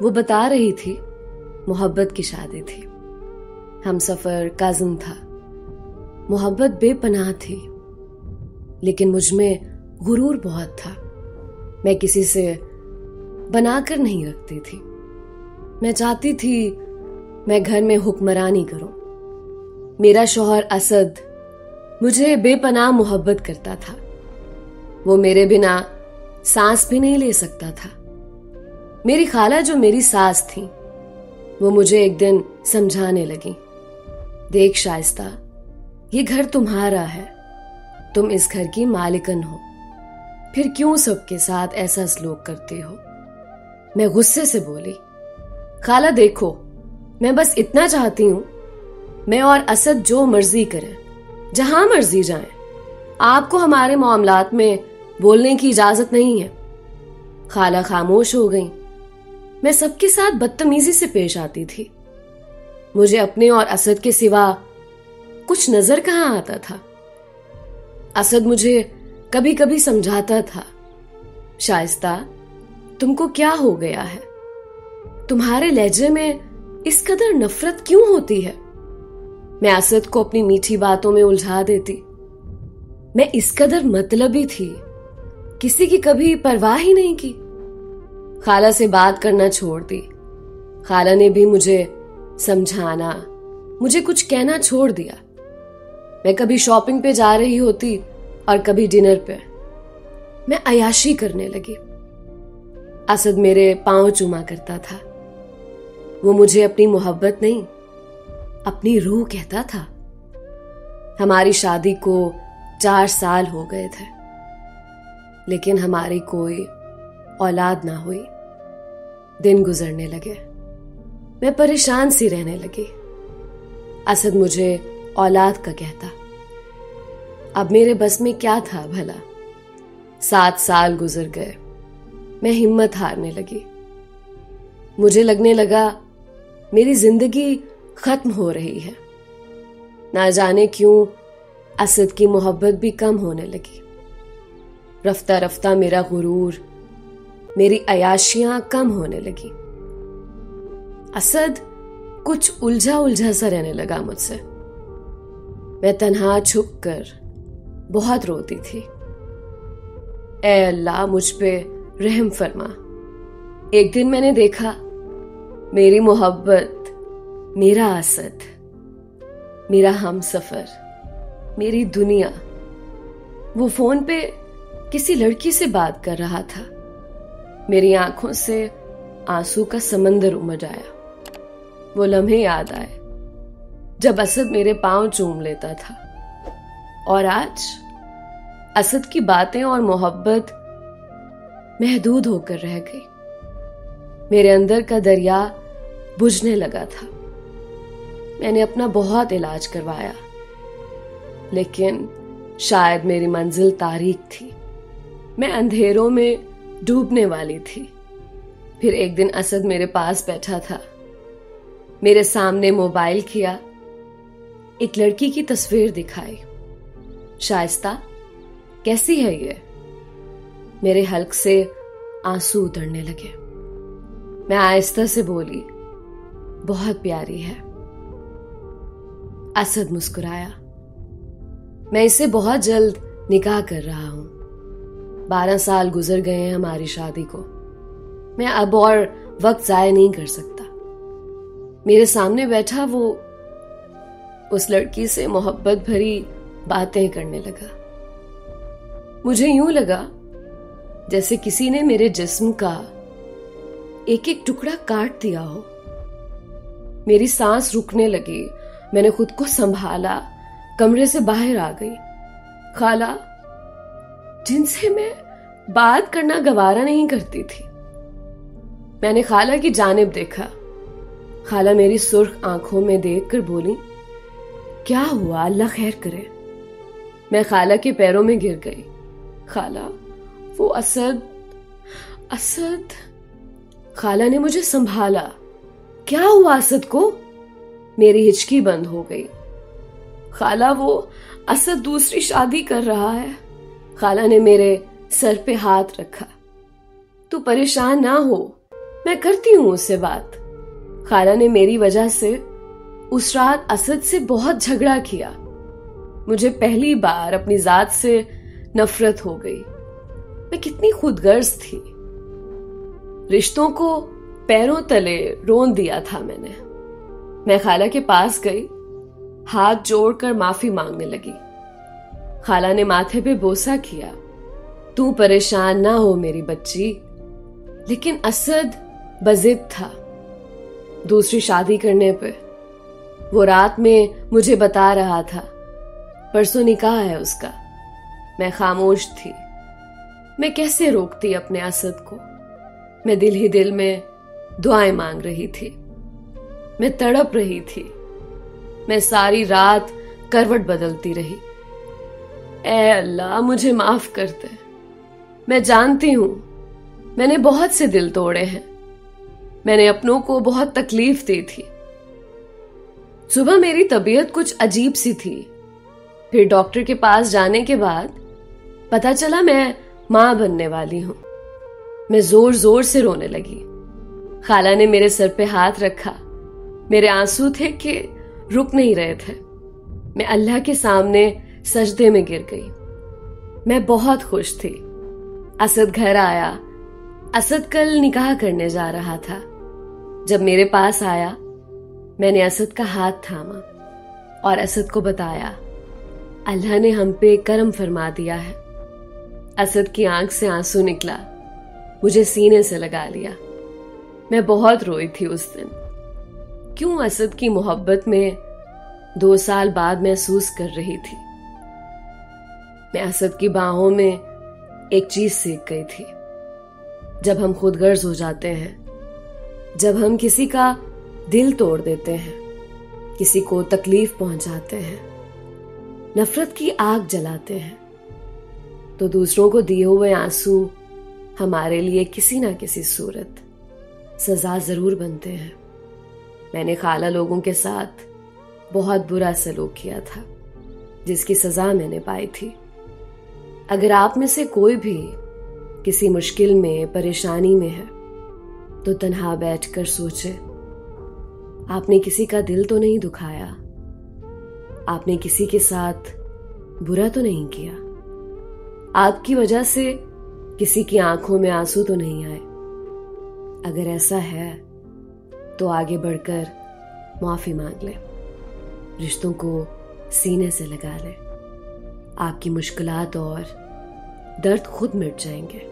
वो बता रही थी मोहब्बत की शादी थी, हमसफर काज़िम था। मोहब्बत बेपनाह थी, लेकिन मुझ में गुरूर बहुत था। मैं किसी से बनाकर नहीं रखती थी। मैं चाहती थी मैं घर में हुक्मरानी करूं। मेरा शौहर असद मुझे बेपनाह मोहब्बत करता था। वो मेरे बिना सांस भी नहीं ले सकता था। मेरी खाला जो मेरी सास थी, वो मुझे एक दिन समझाने लगी, देख शाइस्ता, ये घर तुम्हारा है, तुम इस घर की मालिकन हो, फिर क्यों सबके साथ ऐसा सलूक करती हो। मैं गुस्से से बोली, खाला देखो, मैं बस इतना चाहती हूं, मैं और असद जो मर्जी करें, जहां मर्जी जाएं, आपको हमारे मामलात में बोलने की इजाजत नहीं है। खाला खामोश हो गई। मैं सबके साथ बदतमीजी से पेश आती थी। मुझे अपने और असद के सिवा कुछ नजर कहां आता था। असद मुझे कभी कभी समझाता था, शाइस्ता, तुमको क्या हो गया है? तुम्हारे लहजे में इस कदर नफरत क्यों होती है? मैं असद को अपनी मीठी बातों में उलझा देती। मैं इस कदर मतलबी थी, किसी की कभी परवाह ही नहीं की। खाला से बात करना छोड़ दी। खाला ने भी मुझे समझाना, मुझे कुछ कहना छोड़ दिया। मैं कभी शॉपिंग पे जा रही होती और कभी डिनर पे। मैं अयाशी करने लगी। असद मेरे पांव चूमा करता था। वो मुझे अपनी मोहब्बत नहीं, अपनी रूह कहता था। हमारी शादी को 4 साल हो गए थे, लेकिन हमारी कोई औलाद ना हुई। दिन गुजरने लगे, मैं परेशान सी रहने लगी। असद मुझे औलाद का कहता। अब मेरे बस में क्या था भला? 7 साल गुजर गए। मैं हिम्मत हारने लगी। मुझे लगने लगा मेरी जिंदगी खत्म हो रही है। ना जाने क्यों असद की मोहब्बत भी कम होने लगी। रफ्ता रफ्ता मेरा गुरूर, मेरी अयाशियां कम होने लगी। असद कुछ उलझा उलझा सा रहने लगा मुझसे। मैं तन्हा छुप कर बहुत रोती थी। ऐ अल्लाह, मुझ पे रहम फरमा। एक दिन मैंने देखा मेरी मोहब्बत, मेरा असद, मेरा हमसफर, मेरी दुनिया, वो फोन पे किसी लड़की से बात कर रहा था। मेरी आंखों से आंसू का समंदर उमड़ आया। वो लम्हे याद आए जब असद मेरे पांव चूम लेता था। और आज असद की बातें और मोहब्बत महदूद होकर रह गई। मेरे अंदर का दरिया बुझने लगा था। मैंने अपना बहुत इलाज करवाया, लेकिन शायद मेरी मंजिल तारीक थी। मैं अंधेरों में डूबने वाली थी। फिर एक दिन असद मेरे पास बैठा था। मेरे सामने मोबाइल किया, एक लड़की की तस्वीर दिखाई। शाइस्ता, कैसी है ये? मेरे हल्क से आंसू उतरने लगे। मैं आहिस्ता से बोली, बहुत प्यारी है। असद मुस्कुराया। मैं इससे बहुत जल्द निकाह कर रहा हूं। 12 साल गुजर गए हैं हमारी शादी को। मैं अब और वक्त जाया नहीं कर सकता। मेरे सामने बैठा वो उस लड़की से मोहब्बत भरी बातें करने लगा। मुझे यूं लगा जैसे किसी ने मेरे जिस्म का एक एक टुकड़ा काट दिया हो। मेरी सांस रुकने लगी। मैंने खुद को संभाला, कमरे से बाहर आ गई। खाला, जिनसे मैं बात करना गवारा नहीं करती थी, मैंने खाला की जानिब देखा। खाला मेरी सुर्ख आंखों में देखकर बोली, क्या हुआ? अल्लाह खैर करे। मैं खाला के पैरों में गिर गई। खाला, वो असद। खाला ने मुझे संभाला। क्या हुआ असद को? मेरी हिचकी बंद हो गई। खाला, वो असद दूसरी शादी कर रहा है। खाला ने मेरे सर पे हाथ रखा। तू परेशान ना हो, मैं करती हूं उससे बात। खाला ने मेरी वजह से उस रात असद से बहुत झगड़ा किया। मुझे पहली बार अपनी जात से नफरत हो गई। मैं कितनी खुदगर्ज थी। रिश्तों को पैरों तले रोन दिया था मैंने। मैं खाला के पास गई, हाथ जोड़कर माफी मांगने लगी। खाला ने माथे पे बोसा किया। तू परेशान ना हो मेरी बच्ची। लेकिन असद बजिद था दूसरी शादी करने पे। वो रात में मुझे बता रहा था परसों निकाह है उसका। मैं खामोश थी। मैं कैसे रोकती अपने असद को। मैं दिल ही दिल में दुआएं मांग रही थी। मैं तड़प रही थी। मैं सारी रात करवट बदलती रही। ऐ अल्लाह मुझे माफ कर दे। मैं जानती हूं मैंने बहुत से दिल तोड़े हैं। मैंने अपनों को बहुत तकलीफ दी थी। सुबह मेरी तबीयत कुछ अजीब सी थी। फिर डॉक्टर के पास जाने के बाद पता चला मैं मां बनने वाली हूं। मैं जोर जोर से रोने लगी। खाला ने मेरे सर पे हाथ रखा। मेरे आंसू थे कि रुक नहीं रहे थे। मैं अल्लाह के सामने सजदे में गिर गई। मैं बहुत खुश थी। असद घर आया। असद कल निकाह करने जा रहा था। जब मेरे पास आया मैंने असद का हाथ थामा और असद को बताया अल्लाह ने हम पे करम फरमा दिया है। असद की आंख से आंसू निकला। मुझे सीने से लगा लिया। मैं बहुत रोई थी उस दिन। क्यों असद की मोहब्बत में 2 साल बाद महसूस कर रही थी। मैं असद की बाहों में एक चीज सीख गई थी। जब हम खुदगर्ज हो जाते हैं, जब हम किसी का दिल तोड़ देते हैं, किसी को तकलीफ पहुंचाते हैं, नफरत की आग जलाते हैं, तो दूसरों को दिए हुए आंसू हमारे लिए किसी ना किसी सूरत सजा जरूर बनते हैं। मैंने खाला लोगों के साथ बहुत बुरा सलूक किया था जिसकी सजा मैंने पाई थी। अगर आप में से कोई भी किसी मुश्किल में, परेशानी में है तो तन्हा बैठकर सोचे आपने किसी का दिल तो नहीं दुखाया। आपने किसी के साथ बुरा तो नहीं किया। आपकी वजह से किसी की आंखों में आंसू तो नहीं आए। अगर ऐसा है तो आगे बढ़कर माफी मांग ले। रिश्तों को सीने से लगा ले। आपकी मुश्किलात और दर्द खुद मिट जाएंगे।